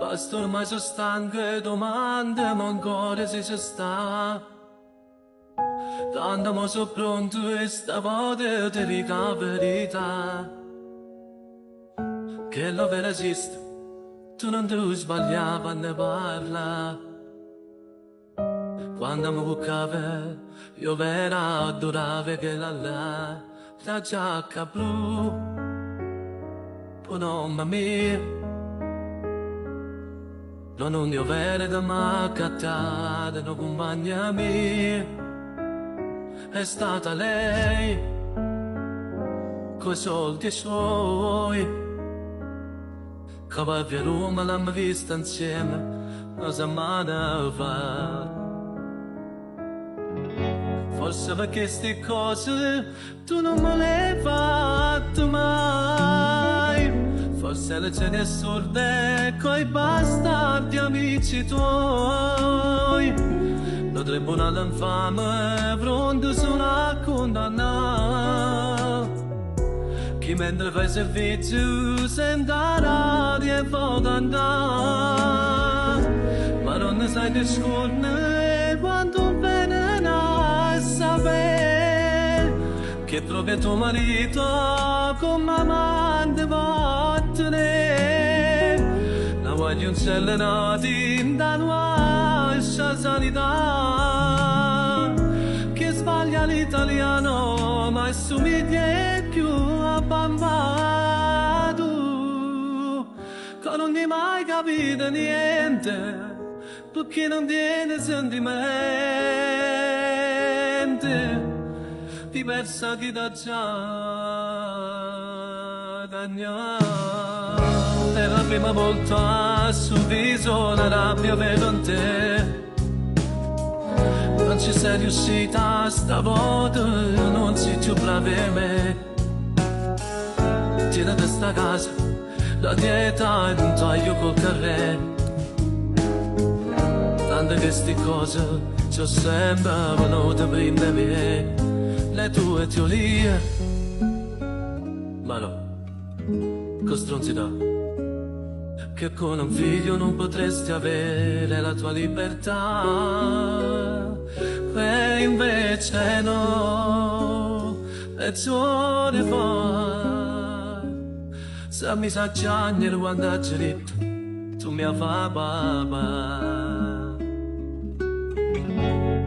Basta ormai sono stanche domande, ma ancora se ci sta. Tanto mo sono pronto e stavolta ti dico la verità. Che la vera esiste, tu non ti sbagliavi a ne parla. Quando mi bucava, io vera adoravo che la giacca blu. Poi non mi non io vera da macchiata, non compagna mia. È stata lei, coi soldi suoi, che va via Roma, l'hanno vista insieme una settimana fa. Forse per queste cose tu non me le hai fatte mai. Forse le cene assurde coi bastardi amici tuoi. Da tribunale infame pronto sono a condannare. Chi mentre fai servizio sente la radio e fa cantare. Ma non ne sai che scorne quanto bene a sapere che proprio tuo marito come amante va a tenere. La voglio incellerati da nuova sanità che sbaglia l'italiano ma assomiglia più a bambato che non hai mai capito niente perché non tiene sentimenti diversa chi da già dagnare. È la prima volta sul viso la rabbia vedo in te. Non ci sei riuscita stavolta, non sei più brava per me. Tira da sta casa, la dieta e un taglio col carré. Tante queste cose ci sempre venuto prima di me. Le tue teorie, ma no, che stronzità. Che con un figlio non potresti avere la tua libertà. E invece no, mezz'ora fa, se mi sa giagnere quando ha diritto, tu mi fa papà.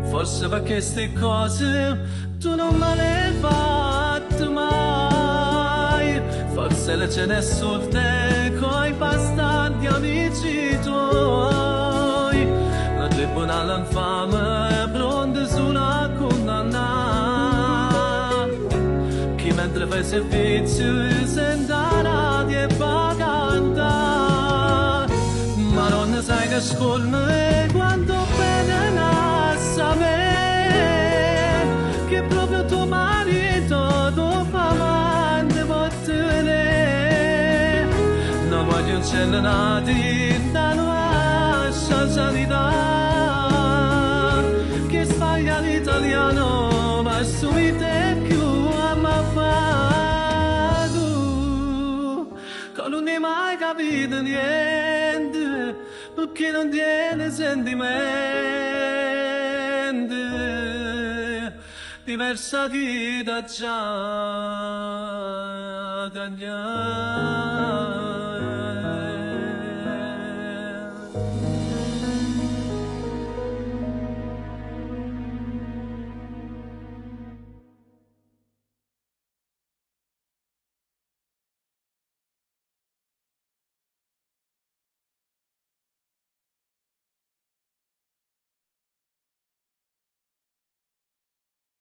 Forse per queste cose tu non me le hai fatte mai. Forse le cene assurde coi bastardi amici tuoi. La tribunale infame pronta sono a condannare. Chi mentre fai servizio sente la radio e va a cantare. Ma non ne sai che scorne quanto bene a sapere che proprio tuo marito dopo amante può tenere. Non voglio incellernati da nuova sanità che sbaglia l'italiano ma assumite più a maffato che non hai mai capito niente perché non tiene sentimenti diversa chi da già tagliare.